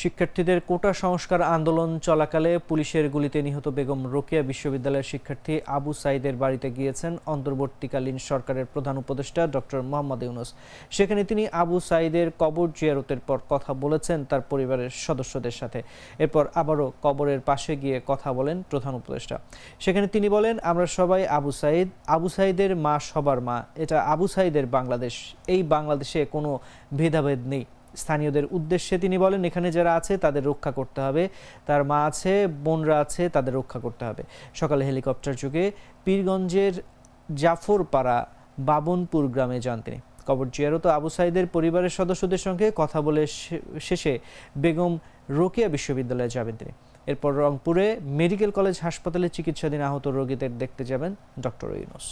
শিক্ষার্থীদের কোটা সংস্কার আন্দোলন চলাকালে পুলিশের গুলিতে নিহত বেগম রোকেয়া বিশ্ববিদ্যালয়ের শিক্ষার্থী আবু সাঈদের বাড়িতে গিয়েছেন অন্তর্বর্তীকালীন সরকারের প্রধান উপদেষ্টা ডক্টর মোহাম্মদ ইউনূস। সেখানে তিনি আবু সাঈদের কবর জিয়ারতের পর কথা বলেছেন তার পরিবারের সদস্যদের সাথে। এরপর আবারও কবরের পাশে গিয়ে কথা বলেন প্রধান উপদেষ্টা। সেখানে তিনি বলেন, আমরা সবাই আবু সাঈদের মা সবার মা, এটা আবু সাঈদের বাংলাদেশ, এই বাংলাদেশে কোনো ভেদাভেদ নেই। স্থানীয়দের উদ্দেশ্যে তিনি বলেন, এখানে যারা আছে তাদের রক্ষা করতে হবে, তার মা আছে, বোনরা আছে, তাদের রক্ষা করতে হবে। সকালে হেলিকপ্টার যোগে পীরগঞ্জের জাফরপাড়া বাবনপুর গ্রামে যান তিনি। কবর জিয়ারত আবু সাঈদের পরিবারের সদস্যদের সঙ্গে কথা বলে শেষে বেগম রোকেয়া বিশ্ববিদ্যালয়ে যাবেন তিনি। এরপর রংপুরে মেডিকেল কলেজ হাসপাতালে চিকিৎসাধীন আহত রোগীদের দেখতে যাবেন ডক্টর ইউনূস।